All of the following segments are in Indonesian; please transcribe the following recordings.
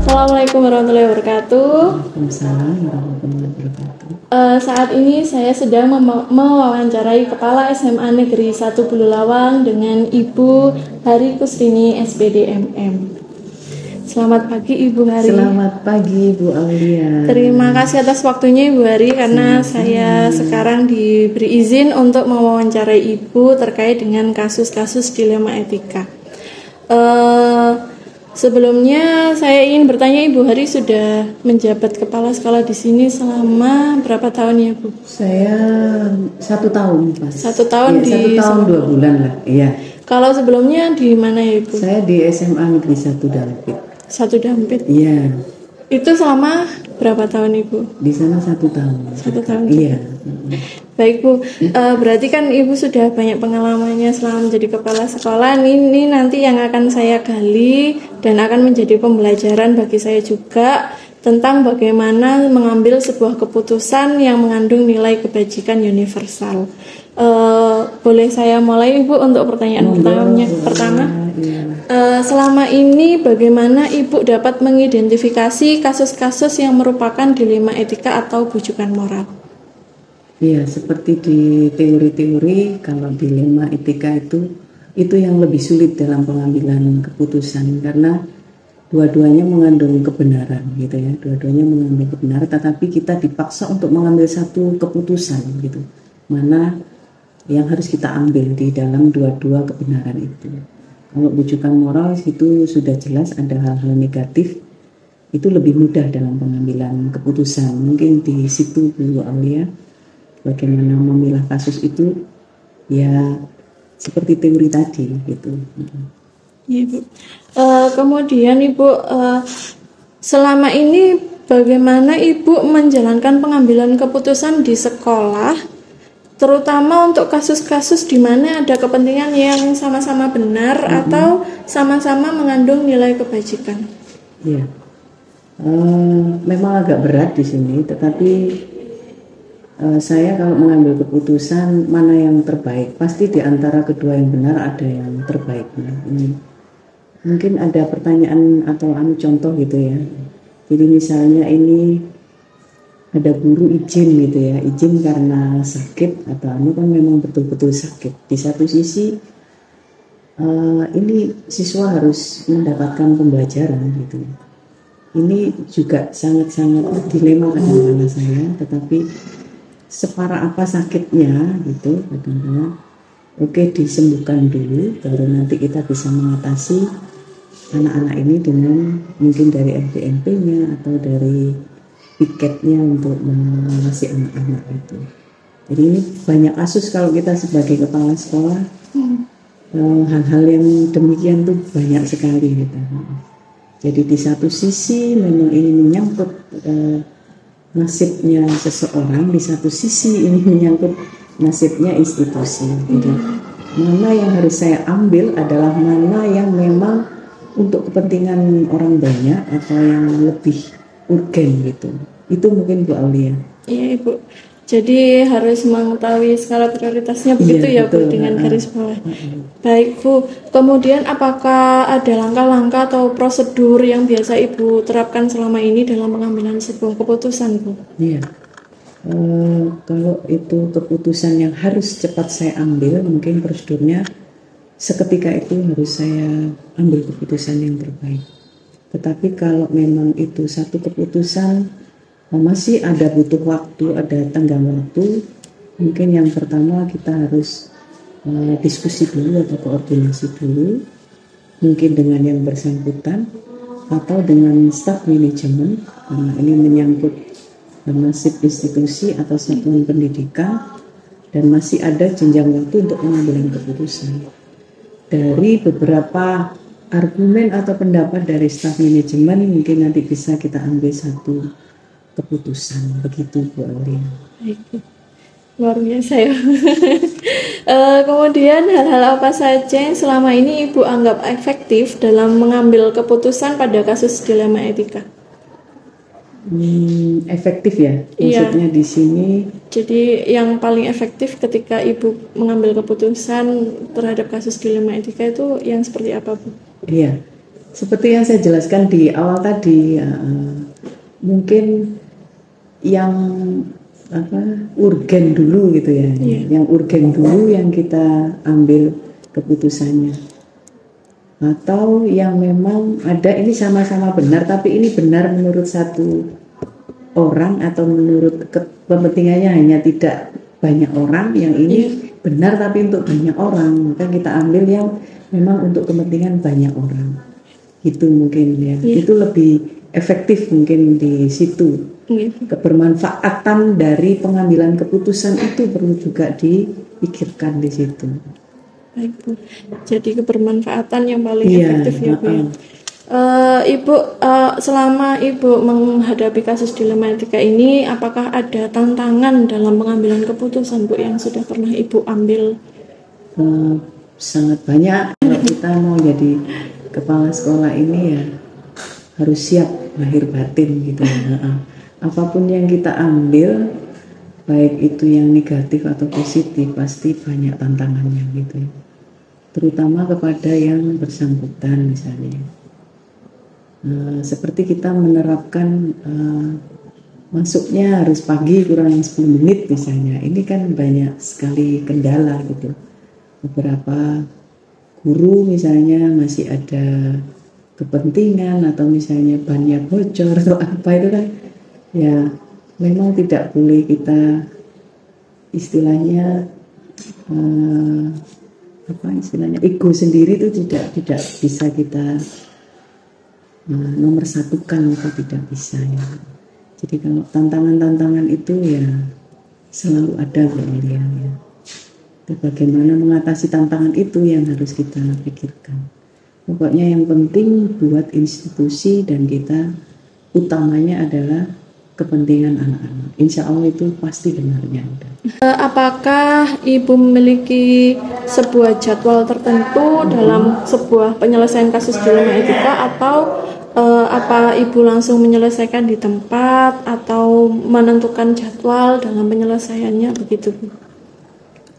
Assalamualaikum warahmatullahi wabarakatuh. Waalaikumsalam warahmatullahi wabarakatuh. Saat ini saya sedang mewawancarai Kepala SMA Negeri 1 Bulelawang dengan Ibu Hari Kusrini SPD MM. Selamat pagi Ibu Hari. Selamat pagi Bu Aulia. Terima kasih atas waktunya Ibu Hari karena saya sekarang diberi izin untuk mewawancarai Ibu terkait dengan kasus-kasus dilema etika. Sebelumnya saya ingin bertanya, Ibu Hari sudah menjabat kepala sekolah di sini selama berapa tahun ya Bu? Saya 1 tahun pas. 1 tahun ya, 1 tahun 2 bulan lah. Iya. Kalau sebelumnya di mana ya Ibu? Saya di SMA Negeri 1 Dampit. 1 Dampit. Iya. Itu selama berapa tahun Ibu? Di sana 1 tahun. 1 tahun. Iya. Baik Bu, berarti kan Ibu sudah banyak pengalamannya selama menjadi kepala sekolah. Ini nanti yang akan saya gali dan akan menjadi pembelajaran bagi saya juga tentang bagaimana mengambil sebuah keputusan yang mengandung nilai kebajikan universal. Boleh saya mulai Ibu untuk pertanyaan pertama? Selama ini bagaimana Ibu dapat mengidentifikasi kasus-kasus yang merupakan dilema etika atau bujukan moral? Iya, seperti di teori-teori kalau dilema etika itu yang lebih sulit dalam pengambilan keputusan karena dua-duanya mengandung kebenaran gitu ya. Dua-duanya mengandung kebenaran tetapi kita dipaksa untuk mengambil satu keputusan gitu. Mana yang harus kita ambil di dalam dua-dua kebenaran itu. Kalau bujukan moral itu sudah jelas ada hal-hal negatif, itu lebih mudah dalam pengambilan keputusan. Mungkin di situ Bu Aulia bagaimana memilah kasus itu ya seperti teori tadi gitu. Iya Bu. Kemudian Ibu selama ini bagaimana Ibu menjalankan pengambilan keputusan di sekolah, terutama untuk kasus-kasus di mana ada kepentingan yang sama-sama benar atau sama-sama mengandung nilai kebajikan? Iya, memang agak berat di sini, tetapi saya kalau mengambil keputusan mana yang terbaik, pasti di antara kedua yang benar ada yang terbaik. Mungkin ada pertanyaan atau contoh gitu ya. Jadi misalnya ini ada guru izin gitu ya, izin karena sakit atau kan memang betul-betul sakit. Di satu sisi ini siswa harus mendapatkan pembelajaran gitu. Ini juga sangat-sangat dilema kadang-kadang saya, tetapi separah apa sakitnya gitu kadang-kadang oke disembuhkan dulu baru nanti kita bisa mengatasi anak-anak ini dengan mungkin dari LPMP-nya atau dari piketnya untuk mengawasi anak-anak itu. Jadi ini banyak kasus kalau kita sebagai kepala sekolah hal-hal yang demikian tuh banyak sekali gitu. Jadi di satu sisi memang ini menyangkut nasibnya seseorang, di satu sisi ini menyangkut nasibnya institusi. Gitu. Mana yang harus saya ambil adalah mana yang memang untuk kepentingan orang banyak atau yang lebih urgen gitu. Itu mungkin Bu Aulia. Iya Ibu. Jadi harus mengetahui skala prioritasnya begitu ya Bu dengan garis bawah. Baik Bu. Kemudian apakah ada langkah-langkah atau prosedur yang biasa Ibu terapkan selama ini dalam pengambilan sebuah keputusan Bu? Iya. Kalau itu keputusan yang harus cepat saya ambil, mungkin prosedurnya seketika itu harus saya ambil keputusan yang terbaik. Tetapi kalau memang itu satu keputusan masih ada butuh waktu, ada tenggang waktu, mungkin yang pertama kita harus diskusi dulu atau koordinasi dulu, mungkin dengan yang bersangkutan atau dengan staf manajemen, karena ini menyangkut nasib institusi atau satuan pendidikan dan masih ada jenjang waktu untuk pengambilan keputusan. Dari beberapa argumen atau pendapat dari staf manajemen mungkin nanti bisa kita ambil satu keputusan, begitu Bu Aulia. Baik Bu. Luar biasa ya. Kemudian hal-hal apa saja yang selama ini Ibu anggap efektif dalam mengambil keputusan pada kasus dilema etika? Efektif ya, maksudnya di sini. Jadi yang paling efektif ketika Ibu mengambil keputusan terhadap kasus dilema etika itu yang seperti apa Bu? Iya, Seperti yang saya jelaskan di awal tadi, mungkin yang urgen dulu gitu ya, yang urgen dulu yang kita ambil keputusannya, atau yang memang ada ini sama-sama benar tapi ini benar menurut satu orang atau menurut kepentingannya hanya tidak banyak orang, yang ini benar tapi untuk banyak orang, maka kita ambil yang memang untuk kepentingan banyak orang. Itu mungkin ya, itu lebih efektif mungkin di situ. Kebermanfaatan dari pengambilan keputusan itu perlu juga dipikirkan di situ. Baik Bu, jadi kebermanfaatan yang paling efektif ya Bu. Ibu, selama Ibu menghadapi kasus dilema etika ini, apakah ada tantangan dalam pengambilan keputusan Bu yang sudah pernah Ibu ambil? Sangat banyak. Kalau kita mau jadi kepala sekolah ini ya harus siap lahir batin gitu ya. Apapun yang kita ambil, baik itu yang negatif atau positif, pasti banyak tantangannya gitu ya. Terutama kepada yang bersangkutan misalnya. Seperti kita menerapkan masuknya harus pagi kurang 10 menit misalnya. Ini kan banyak sekali kendala gitu. Beberapa guru misalnya masih ada kepentingan atau misalnya bannya bocor atau apa, itu kan ya memang tidak boleh kita istilahnya ego sendiri itu tidak bisa kita nomor satukan, itu tidak bisa ya. Jadi kalau tantangan-tantangan itu ya selalu ada ya. Bagaimana mengatasi tantangan itu yang harus kita pikirkan. Pokoknya yang penting buat institusi dan kita utamanya adalah kepentingan anak-anak. Insya Allah itu pasti benarnya. Apakah Ibu memiliki sebuah jadwal tertentu dalam sebuah penyelesaian kasus dilema etika, atau apa Ibu langsung menyelesaikan di tempat atau menentukan jadwal dalam penyelesaiannya begitu Bu?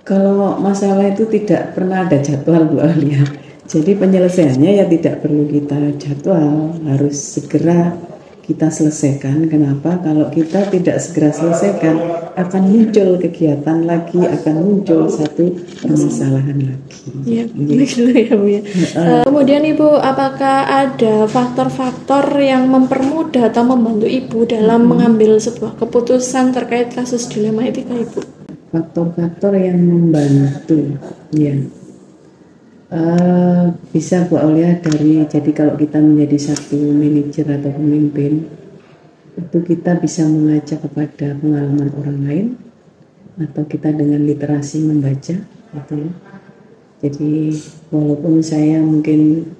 Kalau masalah itu tidak pernah ada jadwal Bu Alia. Jadi penyelesaiannya ya tidak perlu kita jadwal, harus segera kita selesaikan. Kenapa? Kalau kita tidak segera selesaikan, akan muncul kegiatan lagi, akan muncul satu permasalahan lagi. Ya, begitu ya Bu ya. Kemudian Ibu, apakah ada faktor-faktor yang mempermudah atau membantu Ibu dalam mengambil sebuah keputusan terkait kasus dilema etika Ibu? Faktor-faktor yang membantu, ya. Bisa Bu Aulia jadi kalau kita menjadi satu manajer atau pemimpin, itu kita bisa mengajak kepada pengalaman orang lain, atau kita dengan literasi membaca gitu ya. Jadi walaupun saya mungkin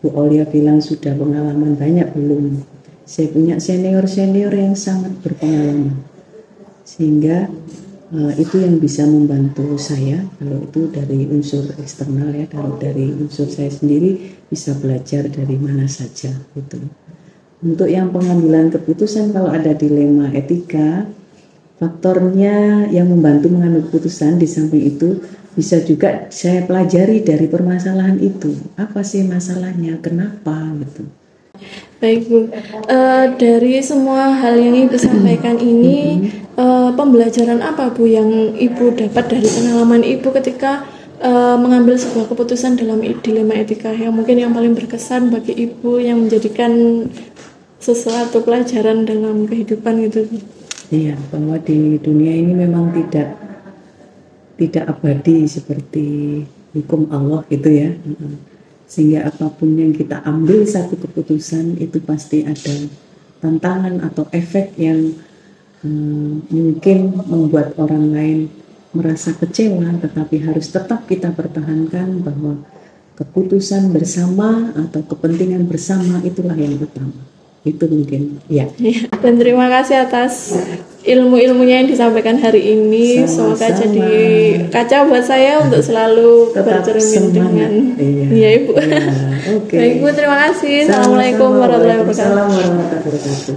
Bu Aulia bilang sudah pengalaman banyak, belum, saya punya senior-senior yang sangat berpengalaman, sehingga itu yang bisa membantu saya. Kalau itu dari unsur eksternal ya, kalau dari unsur saya sendiri bisa belajar dari mana saja gitu. Untuk yang pengambilan keputusan, kalau ada dilema etika, faktornya yang membantu mengambil keputusan di samping itu bisa juga saya pelajari dari permasalahan itu. Apa sih masalahnya, kenapa gitu. Baik Bu, dari semua hal yang Ibu sampaikan ini, pembelajaran apa Bu yang Ibu dapat dari pengalaman Ibu ketika mengambil sebuah keputusan dalam dilema etika, yang mungkin yang paling berkesan bagi Ibu, yang menjadikan sesuatu pelajaran dalam kehidupan gitu? Iya, bahwa di dunia ini memang tidak abadi seperti hukum Allah gitu ya. Sehingga apapun yang kita ambil satu keputusan itu pasti ada tantangan atau efek yang mungkin membuat orang lain merasa kecewa, tetapi harus tetap kita pertahankan bahwa keputusan bersama atau kepentingan bersama itulah yang utama. Itu mungkin ya. Dan terima kasih atas ilmu-ilmunya yang disampaikan hari ini. Semoga jadi kaca buat saya untuk selalu bercermin dengan Ibu. Okay. Baik Bu, terima kasih. Assalamualaikum warahmatullahi wabarakatuh.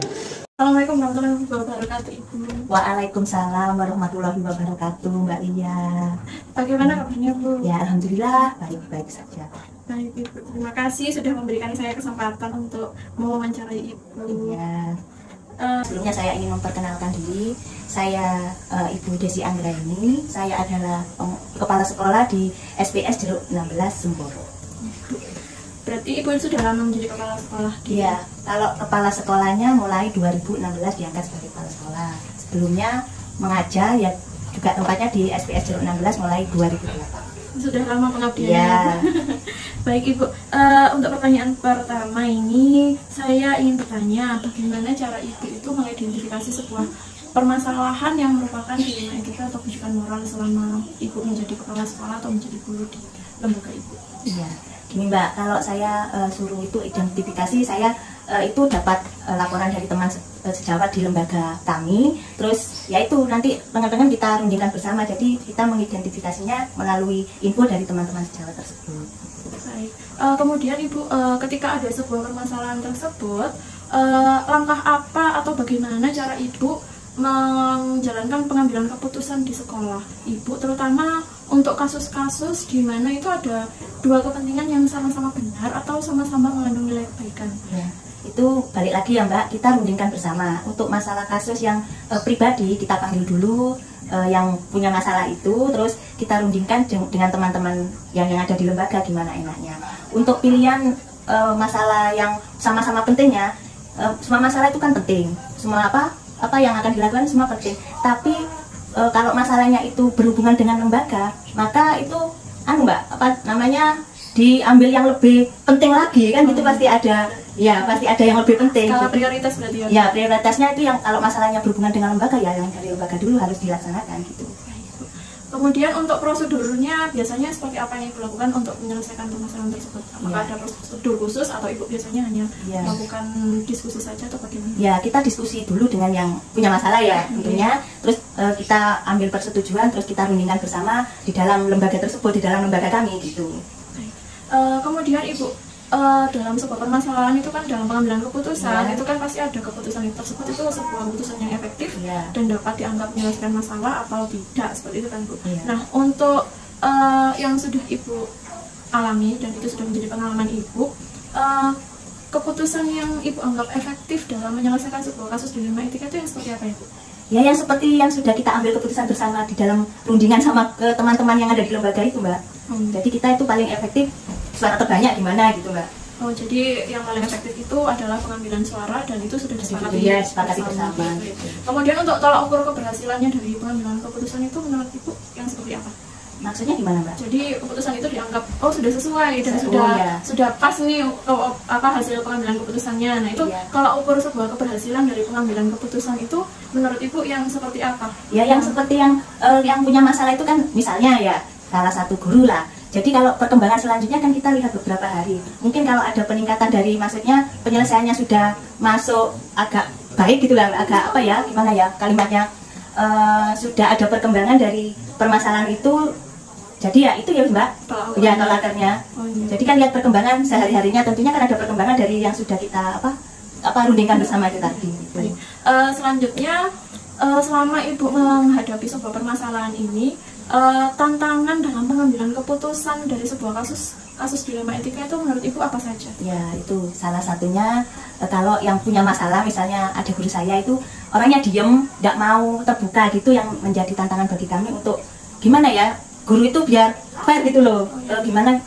Assalamualaikum warahmatullahi wabarakatuh Ibu. Waalaikumsalam warahmatullahi wabarakatuh Mbak Lia. Bagaimana kabarnya Bu? Ya alhamdulillah baik-baik saja. Baik Ibu, terima kasih sudah memberikan saya kesempatan untuk mewawancarai Ibu. Ya. Sebelumnya saya ingin memperkenalkan diri. Saya Ibu Desi Anggraini. Saya adalah kepala sekolah di SPS Jeruk 16 Semboro. Berarti Ibu sudah lama menjadi kepala sekolah? Iya, kalau kepala sekolahnya mulai 2016 diangkat sebagai kepala sekolah. Sebelumnya mengajar ya juga tempatnya di SPS Jeruk 16 mulai 2008. Sudah lama pengabdiannya. Ya. Baik Ibu, untuk pertanyaan pertama ini saya ingin bertanya bagaimana cara Ibu itu mengidentifikasi sebuah permasalahan yang merupakan dilema etika atau pijakan moral selama Ibu menjadi kepala sekolah atau menjadi guru di lembaga Ibu. Iya, gini Mbak, kalau saya suruh itu identifikasi, saya itu dapat laporan dari teman sejawat di lembaga kami, terus ya itu nanti tengah-tengah kita rundingkan bersama, jadi kita mengidentifikasinya melalui info dari teman-teman sejawat tersebut. Baik. Kemudian Ibu, ketika ada sebuah permasalahan tersebut, langkah apa atau bagaimana cara Ibu menjalankan pengambilan keputusan di sekolah Ibu, terutama untuk kasus-kasus di mana itu ada dua kepentingan yang sama-sama benar atau sama-sama mengandung nilai kebaikan? Ya, itu balik lagi ya Mbak, kita rundingkan bersama. Untuk masalah kasus yang pribadi, kita panggil dulu yang punya masalah itu, terus kita rundingkan dengan teman-teman yang ada di lembaga gimana enaknya. Untuk pilihan masalah yang sama-sama pentingnya, semua masalah itu kan penting, semua apa yang akan dilakukan semua penting. Tapi kalau masalahnya itu berhubungan dengan lembaga, maka itu Mbak, diambil yang lebih penting lagi kan, gitu pasti ada. Ya, pasti ada yang lebih penting. Skala prioritas berarti ya? Ya, prioritasnya itu yang kalau masalahnya berhubungan dengan lembaga, ya yang dari lembaga dulu harus dilaksanakan gitu. Kemudian untuk prosedurnya biasanya seperti apa yang Ibu lakukan untuk menyelesaikan permasalahan tersebut? Apakah ada prosedur khusus atau Ibu biasanya hanya melakukan diskusi saja atau bagaimana? Ya, kita diskusi dulu dengan yang punya masalah ya tentunya. Terus kita ambil persetujuan, terus kita rundingkan bersama di dalam lembaga tersebut, di dalam lembaga kami gitu. Kemudian Ibu, dalam sebuah permasalahan itu kan dalam pengambilan keputusan itu kan pasti ada keputusan tersebut itu sebuah keputusan yang efektif dan dapat dianggap menyelesaikan masalah atau tidak, seperti itu kan Bu. Nah, untuk yang sudah Ibu alami dan itu sudah menjadi pengalaman Ibu, keputusan yang Ibu anggap efektif dalam menyelesaikan sebuah kasus dilema etika itu yang seperti apa Ibu? Ya, yang seperti yang sudah kita ambil keputusan bersama di dalam rundingan sama ke teman-teman yang ada di lembaga itu Mbak. Jadi kita itu paling efektif suara terbanyak gimana gitu Mbak. Oh, jadi yang paling efektif itu adalah pengambilan suara dan itu sudah disepakati. Iya, disepakati bersama. Kemudian untuk tolak ukur keberhasilannya dari pengambilan keputusan itu menurut Ibu yang seperti apa? Maksudnya gimana Mbak? Jadi keputusan itu dianggap sudah sesuai dan sudah pas nih hasil pengambilan keputusannya. Nah itu kalau ukur sebuah keberhasilan dari pengambilan keputusan itu menurut Ibu yang seperti apa? Ya, yang seperti yang punya masalah itu kan misalnya ya salah satu guru lah. Jadi kalau perkembangan selanjutnya kan kita lihat beberapa hari. Mungkin kalau ada peningkatan dari, maksudnya penyelesaiannya sudah masuk agak baik gitu lah, agak gimana ya kalimatnya, sudah ada perkembangan dari permasalahan itu. Jadi ya itu ya Mbak, ya tolakarnya. Jadi kan lihat perkembangan sehari-harinya, tentunya kan ada perkembangan dari yang sudah kita rundingkan bersama itu tadi. Gitu. Selanjutnya, selama Ibu menghadapi sebuah permasalahan ini, tantangan dalam pengambilan keputusan dari sebuah kasus dilema etika itu menurut Ibu apa saja? Ya, itu salah satunya kalau yang punya masalah, misalnya ada guru saya itu orangnya diem, nggak mau terbuka gitu, yang menjadi tantangan bagi kami untuk gimana ya guru itu biar fair gitu loh, gimana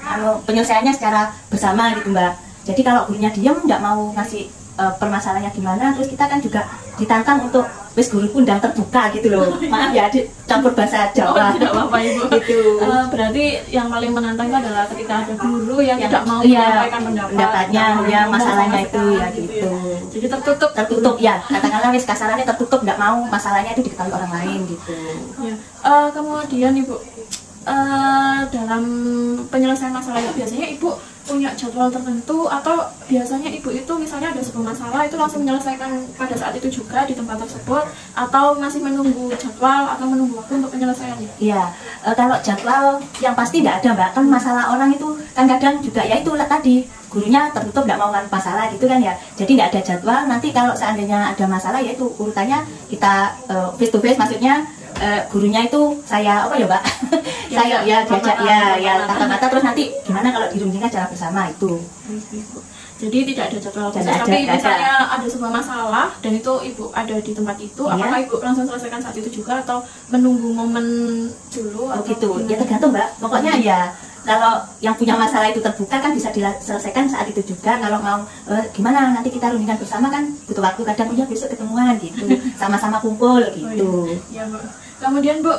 penyelesaiannya secara bersama gitu Mbak. Jadi kalau gurunya diem, nggak mau ngasih permasalahannya gimana, terus kita kan juga ditantang untuk wis guru pun dan terbuka gitu loh. Maaf ya campur bahasa Jawa. Tidak apa-apa Ibu. Gitu. Berarti yang paling menantang itu adalah ketika ada guru yang tidak mau menyampaikan pendapatnya, ya masalahnya itu ya gitu. Jadi tertutup ya, katakanlah wis kasarannya tertutup, nggak mau masalahnya itu diketahui orang lain gitu. Ya. Kemudian Ibu, dalam penyelesaian masalah itu biasanya Ibu punya jadwal tertentu atau biasanya Ibu itu misalnya ada sebuah masalah itu langsung menyelesaikan pada saat itu juga di tempat tersebut atau masih menunggu jadwal atau menunggu waktu untuk penyelesaiannya? Iya, kalau jadwal yang pasti nggak ada Mbak, kan masalah orang itu kan kadang juga ya itu tadi gurunya tertutup nggak mau kan masalah gitu kan ya, jadi nggak ada jadwal. Nanti kalau seandainya ada masalah ya itu urutannya kita face to face, maksudnya gurunya itu saya Mbak saya ya diajak ya kata-kata terus nanti gimana kalau dirundingkan secara bersama itu. Jadi tidak ada jadwal khusus, Tidak ada, tapi tidak ada. misalnya ada sebuah masalah dan itu ibu ada di tempat itu, Iya. apakah ibu langsung selesaikan saat itu juga atau menunggu momen dulu? Oh atau gitu, gimana? ya tergantung Mbak. Pokoknya ya kalau yang punya masalah itu terbuka kan bisa diselesaikan saat itu juga. Kalau mau gimana nanti kita rundingkan bersama kan butuh waktu, kadang ya besok ketemuan gitu, sama-sama kumpul gitu. Ya, Bu. Kemudian Bu,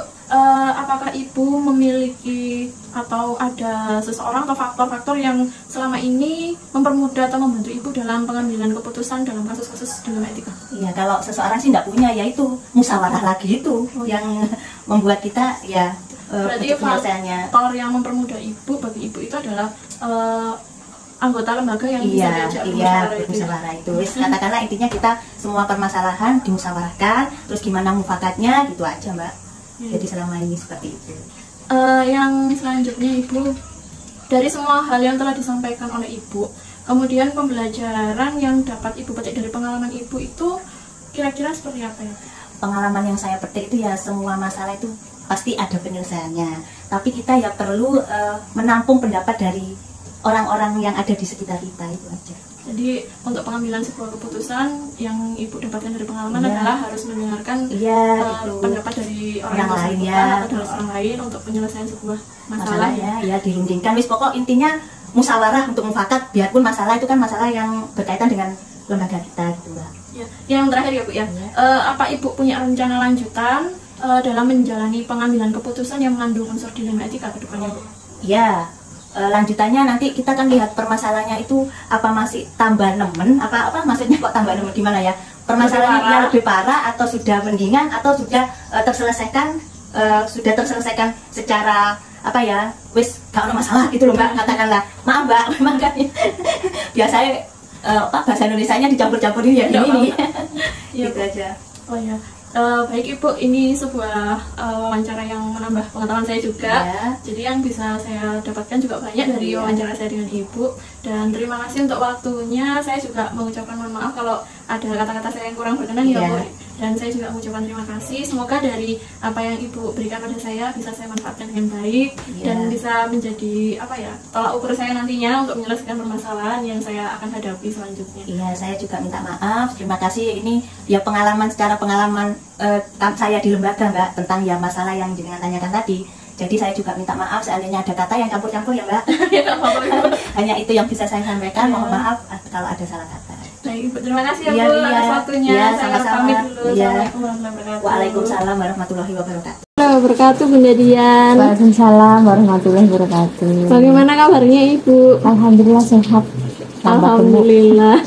apakah ibu memiliki atau ada seseorang atau faktor-faktor yang selama ini mempermudah atau membantu ibu dalam pengambilan keputusan dalam kasus-kasus dalam etika? Iya, kalau seseorang sih tidak punya, yaitu musyawarah lagi itu yang membuat kita ya Berarti untuk penyelesaiannya. faktor yang mempermudah ibu bagi ibu itu adalah anggota lembaga yang bisa diajak bermusyawarah itu. bermusyawarah itu. Wis, katakanlah intinya kita semua permasalahan dimusyawarahkan, terus gimana mufakatnya gitu aja Mbak. Jadi selama ini seperti itu. Yang selanjutnya ibu, dari semua hal yang telah disampaikan oleh ibu, kemudian pembelajaran yang dapat ibu petik dari pengalaman ibu itu kira-kira seperti apa ya? Pengalaman yang saya petik itu ya semua masalah itu pasti ada penyelesaiannya. Tapi kita ya perlu menampung pendapat dari orang-orang yang ada di sekitar kita itu aja. Jadi untuk pengambilan sebuah keputusan yang ibu dapatkan dari pengalaman Iya. adalah harus mendengarkan Itu. pendapat dari orang Yang lain, bersangkutan ya. atau dari orang lain untuk penyelesaian sebuah masalah. Masalahnya ya dirundingkan. Wis pokok intinya musyawarah untuk mufakat, biarpun masalah itu kan masalah yang berkaitan dengan lembaga kita gitu Mbak. Ya. Yang terakhir ya Bu ya, apa ibu punya rencana lanjutan dalam menjalani pengambilan keputusan yang mengandung unsur dilema etika ke depannya Bu? Ya, lanjutannya nanti kita kan lihat permasalahannya itu apa masih tambah nemen, apa maksudnya kok tambah nemen gimana ya? Permasalahannya Lebih parah. lebih parah atau sudah mendingan atau sudah terselesaikan secara apa ya? Wis gak ada masalah gitu loh Mbak, katakanlah. Maaf Mbak, memang kan biasanya bahasa Indonesianya dicampur-campurin ya gini nih. Iya, Gitu Bu. aja. Oh ya, baik Ibu, ini sebuah wawancara yang menambah pengetahuan saya juga. Ya. Jadi yang bisa saya dapatkan juga banyak dari Iya. wawancara saya dengan Ibu. Dan terima kasih untuk waktunya. Saya juga mengucapkan mohon maaf kalau ada kata-kata saya yang kurang berkenan ya Iya. Bu. Dan saya juga mengucapkan terima kasih. Semoga dari apa yang Ibu berikan pada saya bisa saya manfaatkan dengan baik. Iya. Dan bisa menjadi apa ya, tolak ukur saya nantinya untuk menyelesaikan permasalahan yang saya akan hadapi selanjutnya. Iya, saya juga minta maaf. Terima kasih. Ini ya pengalaman saya di lembaga Mbak tentang ya masalah yang jenengan tanyakan tadi. Jadi saya juga minta maaf seandainya ada kata yang campur-campur ya Mbak. Ya, apa-apa, Ibu. Hanya itu yang bisa saya sampaikan. Mohon maaf kalau ada salah kata. Baik, Ibu. Terima kasih ya Iya, Bu iya. atas waktunya. Iya, Saya sama-sama. pamit dulu. Iya. Assalamualaikum warahmatullahi wabarakatuh. Waalaikumsalam warahmatullahi wabarakatuh. Wabarakatuh Bunda Dian. Waalaikumsalam warahmatullahi wabarakatuh. Bagaimana kabarnya Ibu? Alhamdulillah sehat. Alhamdulillah.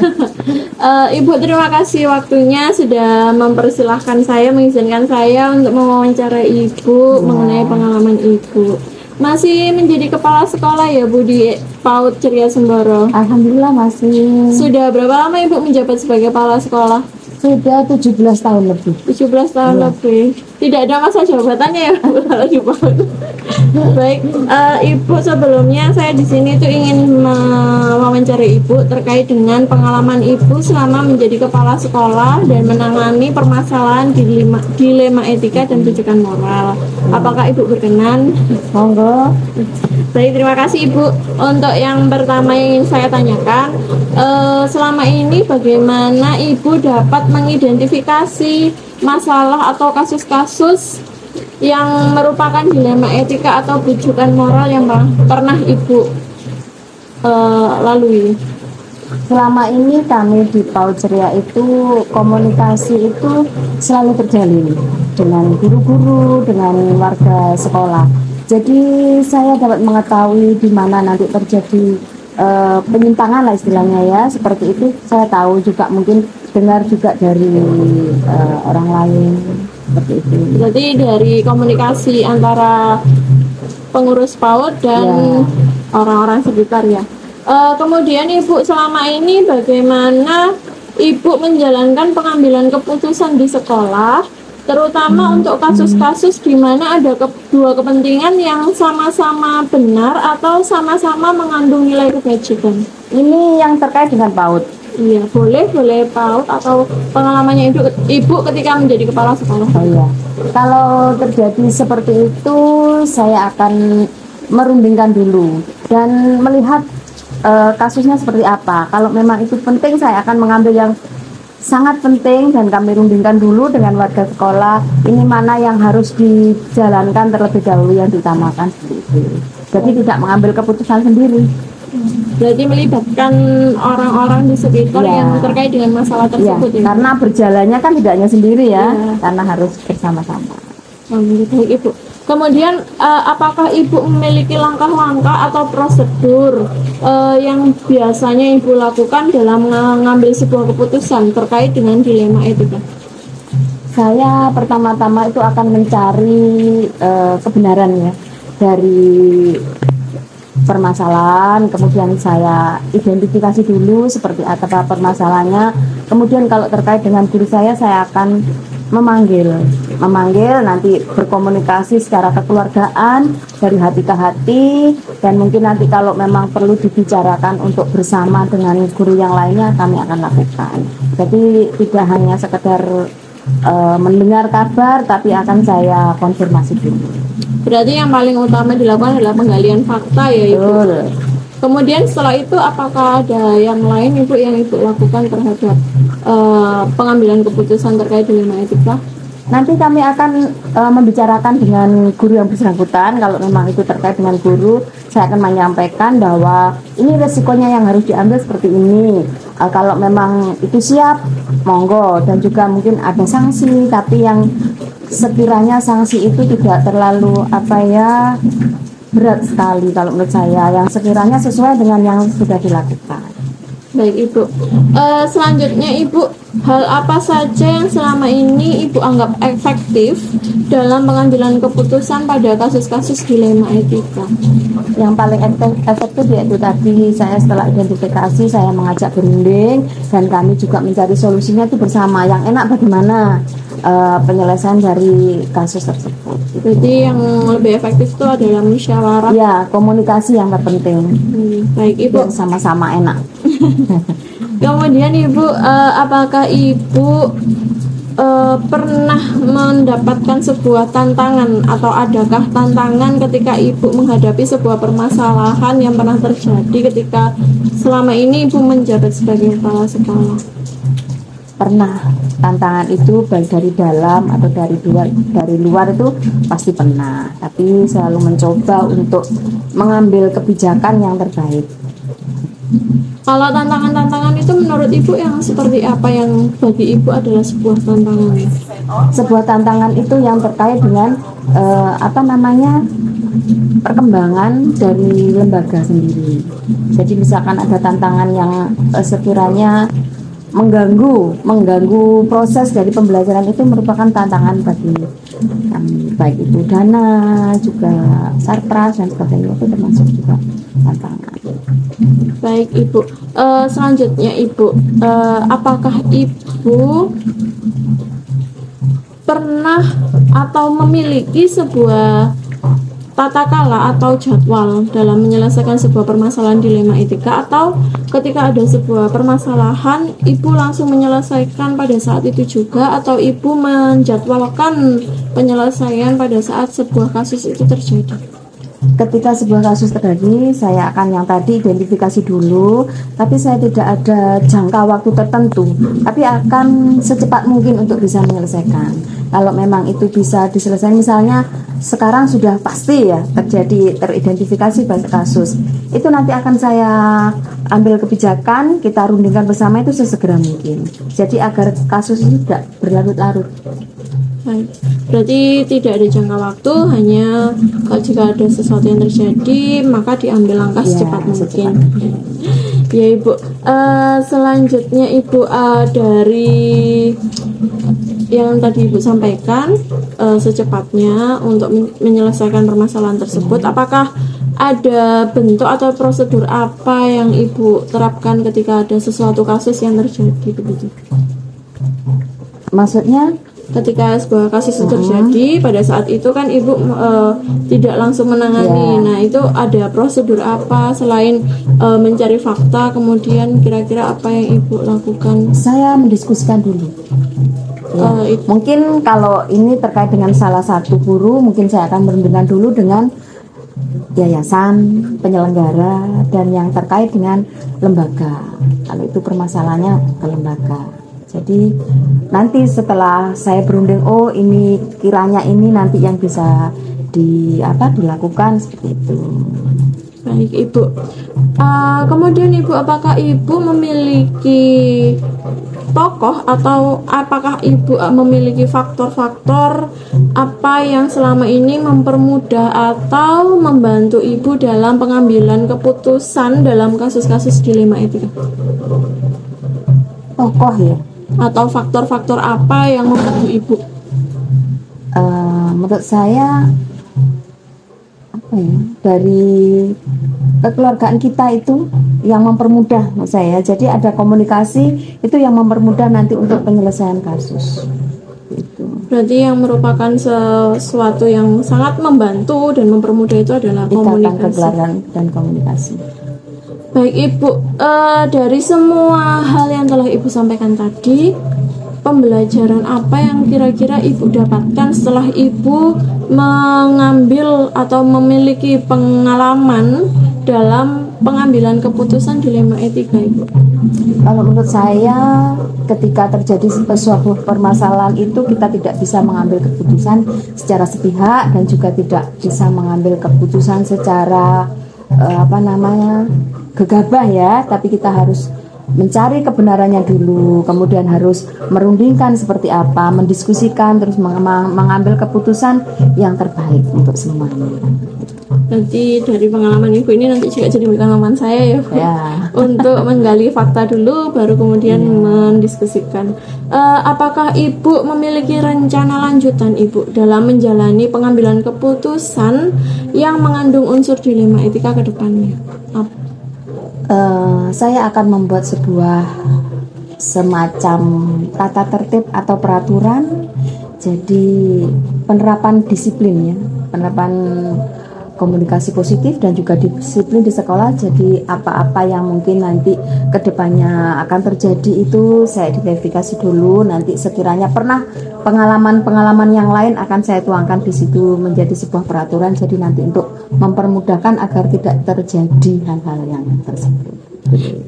Ibu terima kasih waktunya sudah mempersilahkan saya, mengizinkan saya untuk mewawancarai Ibu mengenai pengalaman Ibu. Masih menjadi kepala sekolah ya Bu di PAUD Ceria Semboro. Alhamdulillah masih Sudah berapa lama Ibu menjabat sebagai kepala sekolah? sudah 17 tahun lebih. 17 tahun lebih. Tidak ada masa jabatannya ya Bu kalau di PAUD. Baik, Ibu sebelumnya saya di sini tuh ingin mewawancarai Ibu terkait dengan pengalaman Ibu selama menjadi kepala sekolah dan menangani permasalahan dilema etika dan rujukan moral. Apakah Ibu berkenan? Monggo. Baik, terima kasih Ibu. Untuk yang pertama yang ingin saya tanyakan, selama ini bagaimana Ibu dapat mengidentifikasi masalah atau kasus-kasus yang merupakan dilema etika atau rujukan moral yang pernah Ibu lalui? Selama ini kami di PAUD Ceria itu komunikasi itu selalu terjalin dengan guru-guru, dengan warga sekolah. Jadi saya dapat mengetahui di mana nanti terjadi penyimpangan lah istilahnya ya, seperti itu. Saya tahu juga, mungkin dengar juga dari orang lain seperti itu. Berarti dari komunikasi antara pengurus PAUD dan orang-orang sekitar ya. Kemudian Ibu selama ini bagaimana Ibu menjalankan pengambilan keputusan di sekolah, terutama untuk kasus-kasus di mana ada dua kepentingan yang sama-sama benar atau sama-sama mengandung nilai kebajikan? Ini yang terkait dengan PAUD. Iya, boleh PAUD atau pengalamannya Ibu ketika menjadi kepala sekolah. Oh iya, kalau terjadi seperti itu saya akan merundingkan dulu dan melihat kasusnya seperti apa. Kalau memang itu penting, saya akan mengambil yang sangat penting dan kami rundingkan dulu dengan warga sekolah. Ini mana yang harus dijalankan terlebih dahulu, yang diutamakan seperti itu. Jadi tidak mengambil keputusan sendiri. Berarti melibatkan orang-orang di sekitar Ya. yang terkait dengan masalah Ya, tersebut ya. karena berjalannya kan tidak hanya sendiri ya, Ya. karena harus bersama-sama. Baik Ibu. Kemudian apakah Ibu memiliki langkah-langkah atau prosedur yang biasanya Ibu lakukan dalam mengambil sebuah keputusan terkait dengan dilema etika? Saya pertama-tama itu akan mencari kebenaran ya dari permasalahan, kemudian saya identifikasi dulu seperti apa permasalahannya. Kemudian kalau terkait dengan guru saya akan memanggil nanti berkomunikasi secara kekeluargaan dari hati ke hati, dan mungkin nanti kalau memang perlu dibicarakan untuk bersama dengan guru yang lainnya kami akan lakukan. Jadi tidak hanya sekedar mendengar kabar, tapi akan saya konfirmasi dulu. Berarti yang paling utama dilakukan adalah penggalian fakta ya Ibu. Betul. Kemudian setelah itu apakah ada yang lain Ibu yang Ibu lakukan terhadap pengambilan keputusan terkait dilema etika? Nanti kami akan membicarakan dengan guru yang bersangkutan. Kalau memang itu terkait dengan guru, saya akan menyampaikan bahwa ini resikonya yang harus diambil seperti ini. Kalau memang itu siap, monggo. Dan juga mungkin ada sanksi, tapi yang sekiranya sanksi itu tidak terlalu berat sekali kalau menurut saya, yang sekiranya sesuai dengan yang sudah dilakukan. Baik Ibu. Selanjutnya Ibu, hal apa saja yang selama ini Ibu anggap efektif dalam pengambilan keputusan pada kasus-kasus dilema etika? Yang paling efektif yaitu tadi, saya setelah identifikasi saya mengajak berunding dan kami juga mencari solusinya itu bersama. Yang enak bagaimana penyelesaian dari kasus tersebut. Jadi yang lebih efektif itu adalah musyawarah. Ya, komunikasi yang terpenting. Baik Ibu. Biar sama-sama enak. Kemudian Ibu, apakah Ibu pernah mendapatkan sebuah tantangan atau adakah tantangan ketika Ibu menghadapi sebuah permasalahan yang pernah terjadi ketika selama ini Ibu menjabat sebagai kepala sekolah? Pernah. Tantangan itu baik dari dalam atau dari luar itu pasti pernah, tapi selalu mencoba untuk mengambil kebijakan yang terbaik. Kalau tantangan-tantangan itu menurut Ibu yang seperti apa yang bagi Ibu adalah sebuah tantangan? Sebuah tantangan itu yang terkait dengan perkembangan dari lembaga sendiri. Jadi misalkan ada tantangan yang sekiranya mengganggu proses dari pembelajaran, itu merupakan tantangan bagi kami, baik itu dana juga sarpras dan sebagainya, itu termasuk juga tantangan. Baik Ibu, selanjutnya Ibu, apakah Ibu pernah atau memiliki sebuah tata kala atau jadwal dalam menyelesaikan sebuah permasalahan dilema etika, atau ketika ada sebuah permasalahan Ibu langsung menyelesaikan pada saat itu juga, atau Ibu menjadwalkan penyelesaian pada saat sebuah kasus itu terjadi? Ketika sebuah kasus terjadi, saya akan yang tadi identifikasi dulu, tapi saya tidak ada jangka waktu tertentu, tapi akan secepat mungkin untuk bisa menyelesaikan. Kalau memang itu bisa diselesaikan, misalnya sekarang sudah pasti ya teridentifikasi banyak kasus, itu nanti akan saya ambil kebijakan, kita rundingkan bersama itu sesegera mungkin. Jadi agar kasus itu tidak berlarut-larut. Baik. Berarti tidak ada jangka waktu, hanya jika ada sesuatu yang terjadi maka diambil langkah secepat mungkin. Ya Ibu, selanjutnya Ibu, dari yang tadi Ibu sampaikan, secepatnya untuk menyelesaikan permasalahan tersebut, apakah ada bentuk atau prosedur apa yang Ibu terapkan ketika ada sesuatu kasus yang terjadi begitu? Maksudnya? Ketika sebuah kasus itu terjadi, pada saat itu kan Ibu tidak langsung menangani. Nah, itu ada prosedur apa selain mencari fakta, kemudian kira-kira apa yang Ibu lakukan? Saya mendiskusikan dulu Ya, mungkin kalau ini terkait dengan salah satu guru, mungkin saya akan berundingan dulu dengan yayasan, penyelenggara, dan yang terkait dengan lembaga. Kalau itu permasalahannya ke lembaga. Jadi nanti setelah saya berunding, oh ini kiranya ini nanti yang bisa dilakukan seperti itu. Baik Ibu. Kemudian Ibu, apakah Ibu memiliki tokoh atau apakah Ibu memiliki faktor-faktor apa yang selama ini mempermudah atau membantu Ibu dalam pengambilan keputusan dalam kasus-kasus dilema etika? Tokoh ya? Atau faktor-faktor apa yang membantu Ibu? Menurut saya dari kekeluargaan kita itu yang mempermudah menurut saya. Jadi ada komunikasi itu yang mempermudah nanti untuk penyelesaian kasus. Itu. Berarti yang merupakan sesuatu yang sangat membantu dan mempermudah itu adalah komunikasi. Kekeluargaan dan komunikasi. Baik Ibu, dari semua hal yang telah Ibu sampaikan tadi, pembelajaran apa yang kira-kira Ibu dapatkan setelah Ibu mengambil atau memiliki pengalaman dalam pengambilan keputusan dilema etika Ibu? Kalau menurut saya ketika terjadi suatu permasalahan itu kita tidak bisa mengambil keputusan secara sepihak dan juga tidak bisa mengambil keputusan secara gegabah ya, tapi kita harus mencari kebenarannya dulu, kemudian harus merundingkan seperti apa, mendiskusikan, terus mengambil keputusan yang terbaik untuk semuanya. Nanti dari pengalaman Ibu ini nanti juga jadi pengalaman saya ya Bu, untuk menggali fakta dulu baru kemudian mendiskusikan. Apakah Ibu memiliki rencana lanjutan Ibu dalam menjalani pengambilan keputusan yang mengandung unsur dilema etika ke depannya? Saya akan membuat sebuah semacam tata tertib atau peraturan. Jadi penerapan disiplin ya, penerapan komunikasi positif dan juga disiplin di sekolah. Jadi apa-apa yang mungkin nanti kedepannya akan terjadi itu saya identifikasi dulu. Nanti sekiranya pernah pengalaman-pengalaman yang lain akan saya tuangkan di situ menjadi sebuah peraturan. Jadi nanti untuk mempermudahkan agar tidak terjadi hal-hal yang tersebut.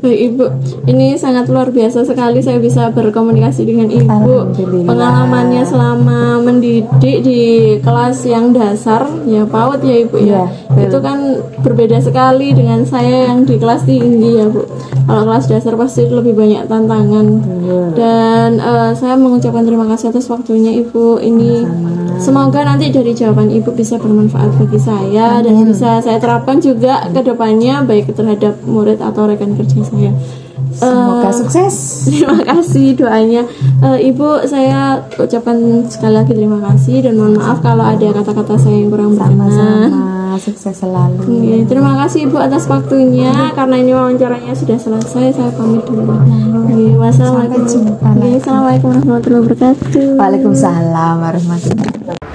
Baik Ibu, ini sangat luar biasa sekali saya bisa berkomunikasi dengan Ibu. Pengalamannya selama mendidik di kelas yang dasar, ya PAUD ya Ibu ya. Itu kan berbeda sekali dengan saya yang di kelas tinggi ya Bu. Kalau kelas dasar pasti lebih banyak tantangan. Dan saya mengucapkan terima kasih atas waktunya Ibu. Ini semoga nanti dari jawaban Ibu bisa bermanfaat bagi saya dan bisa saya terapkan juga ke depannya baik terhadap murid atau rekan kerja saya. Semoga sukses. Terima kasih doanya Ibu, saya ucapkan sekali lagi terima kasih dan mohon maaf kalau ada kata-kata saya yang kurang berkenan. Sama-sama, sukses selalu. Terima kasih Ibu atas waktunya. Karena ini wawancaranya sudah selesai, saya pamit dulu. Wassalamualaikum warahmatullahi wabarakatuh. Waalaikumsalam warahmatullahi wabarakatuh.